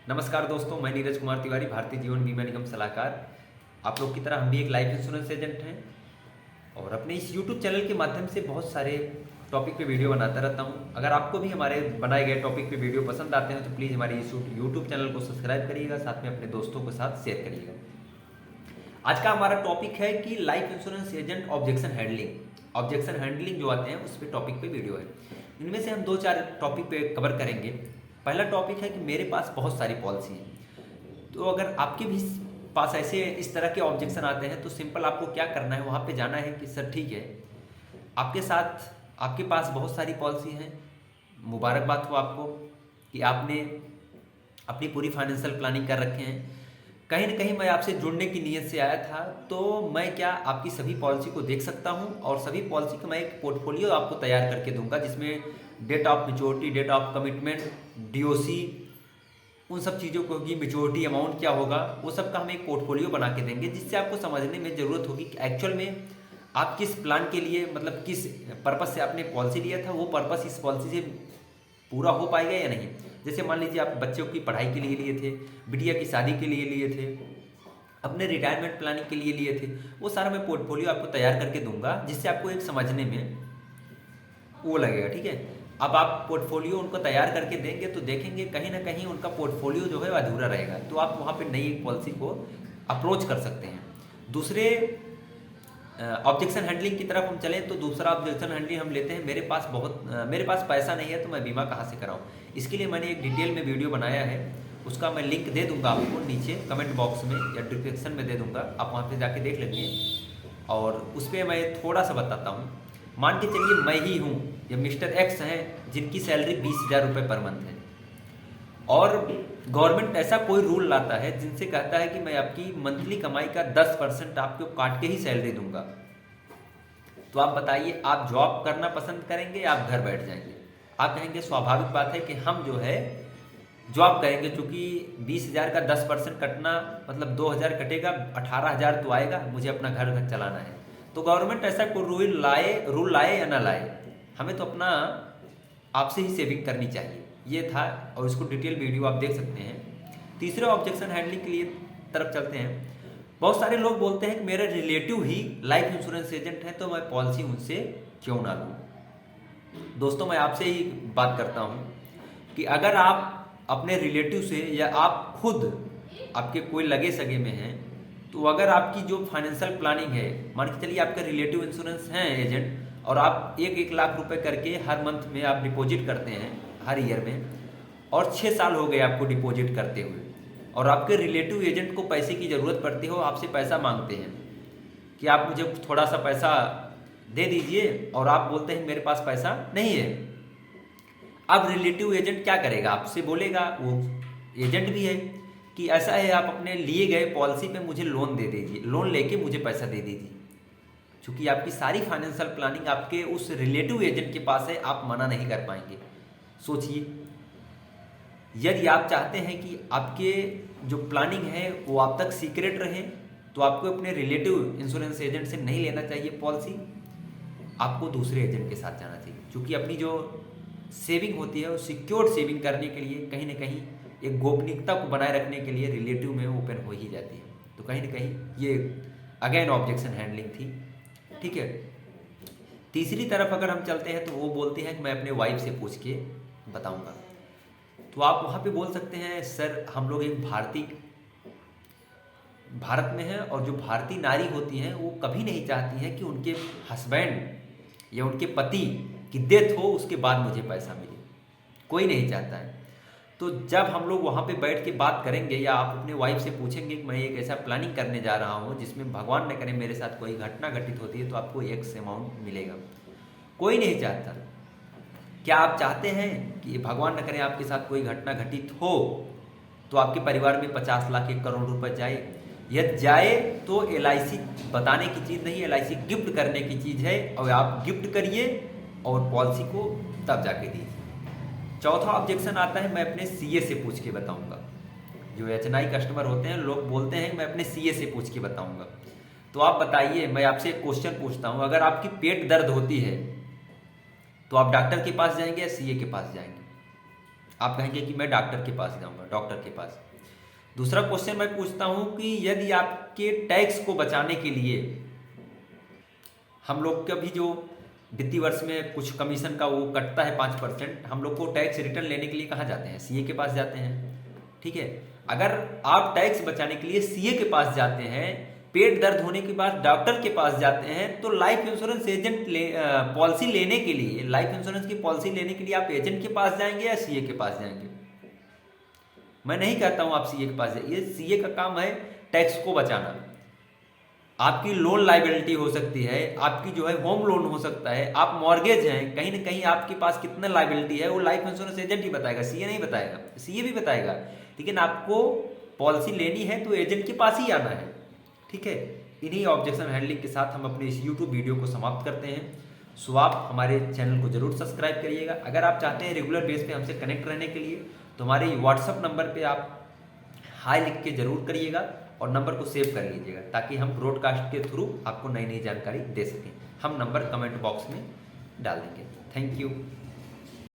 नमस्कार दोस्तों, मैं नीरज कुमार तिवारी, भारतीय जीवन बीमा निगम सलाहकार। आप लोग की तरह हम भी एक लाइफ इंश्योरेंस एजेंट हैं और अपने इस यूट्यूब चैनल के माध्यम से बहुत सारे टॉपिक पे वीडियो बनाता रहता हूं। अगर आपको भी हमारे बनाए गए टॉपिक पे वीडियो पसंद आते हैं तो प्लीज़ हमारे इस यूट्यूब चैनल को सब्सक्राइब करिएगा, साथ में अपने दोस्तों के साथ शेयर करिएगा। आज का हमारा टॉपिक है कि life insurance agent objection handling. Objection handling जो आते हैं उस पर टॉपिक पे वीडियो है। इनमें से हम 2-4 टॉपिक पे कवर करेंगे। पहला टॉपिक है कि मेरे पास बहुत सारी पॉलिसी है, तो अगर आपके भी पास ऐसे इस तरह के ऑब्जेक्शन आते हैं तो सिंपल आपको क्या करना है, वहाँ पे जाना है कि सर ठीक है, आपके साथ आपके पास बहुत सारी पॉलिसी हैं, मुबारकबाद हो आपको कि आपने अपनी पूरी फाइनेंशियल प्लानिंग कर रखे हैं। कहीं ना कहीं मैं आपसे जुड़ने की नीयत से आया था, तो मैं क्या आपकी सभी पॉलिसी को देख सकता हूं और सभी पॉलिसी का मैं एक पोर्टफोलियो आपको तैयार करके दूंगा, जिसमें date of maturity, date of commitment, DOC, उन सब चीज़ों को की मैच्योरिटी अमाउंट क्या होगा, वो सब का हम एक पोर्टफोलियो बना के देंगे, जिससे आपको समझने में ज़रूरत होगी कि एक्चुअल में आप किस प्लान के लिए, मतलब किस पर्पज़ से आपने पॉलिसी लिया था, वो पर्पज़ इस पॉलिसी से पूरा हो पाएगा या नहीं। जैसे मान लीजिए आप बच्चों की पढ़ाई के लिए लिए थे, बिटिया की शादी के लिए लिए थे, अपने रिटायरमेंट प्लानिंग के लिए लिए थे, वो सारा मैं पोर्टफोलियो आपको तैयार करके दूंगा, जिससे आपको एक समझने में वो लगेगा। ठीक है, अब आप पोर्टफोलियो उनको तैयार करके देंगे तो देखेंगे कहीं ना कहीं उनका पोर्टफोलियो जो है अधूरा रहेगा, तो आप वहाँ पे नई एक पॉलिसी को अप्रोच कर सकते हैं। दूसरे ऑब्जेक्शन हैंडलिंग की तरफ हम चलें तो दूसरा ऑब्जेक्शन हैंडलिंग हम लेते हैं, मेरे पास पैसा नहीं है तो मैं बीमा कहाँ से कराऊँ। इसके लिए मैंने एक डिटेल में वीडियो बनाया है, उसका मैं लिंक दे दूंगा आपको नीचे कमेंट बॉक्स में या डिस्क्रिप्शन में दे दूंगा, आप वहाँ पे जाके देख लेंगे। और उस पर मैं थोड़ा सा बताता हूँ। मान के चलिए मैं ही हूँ, ये मिस्टर एक्स हैं जिनकी सैलरी 20,000 रुपये पर मंथ है, और गवर्नमेंट ऐसा कोई रूल लाता है जिनसे कहता है कि मैं आपकी मंथली कमाई का 10% आपको काट के ही सैलरी दूंगा। तो आप बताइए, आप जॉब करना पसंद करेंगे या आप घर बैठ जाएंगे? आप कहेंगे स्वाभाविक बात है कि हम जो है जॉब करेंगे, चूंकि 20,000 का 10% कटना मतलब 2,000 कटेगा, 18,000 तो आएगा, मुझे अपना घर चलाना है। तो गवर्नमेंट ऐसा कोई रूल लाए या ना लाए, हमें तो अपना आपसे ही सेविंग करनी चाहिए, ये था। और इसको डिटेल वीडियो आप देख सकते हैं। तीसरे ऑब्जेक्शन हैंडलिंग के लिए तरफ चलते हैं। बहुत सारे लोग बोलते हैं कि मेरे रिलेटिव ही लाइफ इंश्योरेंस एजेंट हैं, तो मैं पॉलिसी उनसे क्यों ना लूँ। दोस्तों, मैं आपसे ही बात करता हूँ कि अगर आप अपने रिलेटिव से या आप खुद आपके कोई लगे सगे में हैं, तो अगर आपकी जो फाइनेंशियल प्लानिंग है, मान के चलिए आपके रिलेटिव इंश्योरेंस हैं एजेंट, और आप 1-1 लाख रुपए करके हर मंथ में आप डिपॉजिट करते हैं हर ईयर में, और 6 साल हो गए आपको डिपॉजिट करते हुए, और आपके रिलेटिव एजेंट को पैसे की ज़रूरत पड़ती हो, आपसे पैसा मांगते हैं कि आप मुझे थोड़ा सा पैसा दे दीजिए, और आप बोलते हैं मेरे पास पैसा नहीं है। अब रिलेटिव एजेंट क्या करेगा? आपसे बोलेगा, वो एजेंट भी है, कि ऐसा है आप अपने लिए गए पॉलिसी पे मुझे लोन दे दीजिए, लोन लेके मुझे पैसा दे दीजिए। क्योंकि आपकी सारी फाइनेंशियल प्लानिंग आपके उस रिलेटिव एजेंट के पास है, आप मना नहीं कर पाएंगे। सोचिए, यदि आप चाहते हैं कि आपके जो प्लानिंग है वो आप तक सीक्रेट रहे, तो आपको अपने रिलेटिव इंश्योरेंस एजेंट से नहीं लेना चाहिए पॉलिसी, आपको दूसरे एजेंट के साथ जाना चाहिए। क्योंकि अपनी जो सेविंग होती है वो सिक्योर्ड सेविंग करने के लिए कहीं ना कहीं एक गोपनीयता को बनाए रखने के लिए रिलेटिव में ओपन हो ही जाती है। तो कहीं ना कहीं ये अगेन ऑब्जेक्शन हैंडलिंग थी। ठीक है, तीसरी तरफ अगर हम चलते हैं तो वो बोलते हैं कि मैं अपने वाइफ से पूछ के बताऊंगा। तो आप वहाँ पे बोल सकते हैं, सर हम लोग एक भारत में हैं, और जो भारतीय नारी होती हैं वो कभी नहीं चाहती हैं कि उनके हस्बैंड या उनके पति की डेथ हो उसके बाद मुझे पैसा मिले, कोई नहीं चाहता है। तो जब हम लोग वहाँ पे बैठ के बात करेंगे, या आप अपने वाइफ से पूछेंगे कि मैं एक ऐसा प्लानिंग करने जा रहा हूँ जिसमें भगवान न करे मेरे साथ कोई घटना घटित होती है, तो आपको एक्स अमाउंट मिलेगा, कोई नहीं चाहता। क्या आप चाहते हैं कि भगवान न करे आपके साथ कोई घटना घटित हो तो आपके परिवार में 50 लाख 1 करोड़ रुपए जाए? यदि जाए तो LIC बताने की चीज़ नहीं, LIC गिफ्ट करने की चीज़ है, और आप गिफ्ट करिए और पॉलिसी को तब जाके दीजिए। चौथा ऑब्जेक्शन आता है, मैं अपने CA से पूछ के बताऊंगा। जो HNI कस्टमर होते हैं, लोग बोलते हैं मैं अपने CA से पूछ के बताऊंगा। तो आप बताइए, मैं आपसे एक क्वेश्चन पूछता हूं, अगर आपकी पेट दर्द होती है तो आप डॉक्टर के पास जाएंगे या CA के पास जाएंगे? आप कहेंगे कि मैं डॉक्टर के पास जाऊंगा, डॉक्टर के पास। दूसरा क्वेश्चन मैं पूछता हूं कि यदि आपके टैक्स को बचाने के लिए हम लोग का भी जो वित्तीय वर्ष में कुछ कमीशन का वो कटता है 5%, हम लोग को टैक्स रिटर्न लेने के लिए कहाँ जाते हैं? सीए के पास जाते हैं। ठीक है, अगर आप टैक्स बचाने के लिए सीए के पास जाते हैं, पेट दर्द होने के बाद डॉक्टर के पास जाते हैं, तो लाइफ इंश्योरेंस एजेंट पॉलिसी लेने के लिए, लाइफ इंश्योरेंस की पॉलिसी लेने के लिए आप एजेंट के पास जाएंगे या सीए के पास जाएंगे? मैं नहीं कहता हूं आप सीए के पास जाइए। सीए का काम है टैक्स को बचाना। आपकी लोन लाइबिलिटी हो सकती है, आपकी जो है होम लोन हो सकता है, आप मॉर्गेज हैं, कहीं ना कहीं आपके पास कितना लाइबिलिटी है वो लाइफ इंश्योरेंस एजेंट ही बताएगा, सीए नहीं बताएगा। सीए भी बताएगा, लेकिन आपको पॉलिसी लेनी है तो एजेंट के पास ही आना है। ठीक है, इन्हीं ऑब्जेक्शन हैंडलिंग के साथ हम अपने इस यूट्यूब वीडियो को समाप्त करते हैं। सो आप हमारे चैनल को जरूर सब्सक्राइब करिएगा। अगर आप चाहते हैं रेगुलर बेस पे हमसे कनेक्ट रहने के लिए तो हमारे व्हाट्सअप नंबर पे आप हाई लिख के जरूर करिएगा और नंबर को सेव कर लीजिएगा, ताकि हम ब्रॉडकास्ट के थ्रू आपको नई नई जानकारी दे सकें। हम नंबर कमेंट बॉक्स में डाल देंगे। Thank you.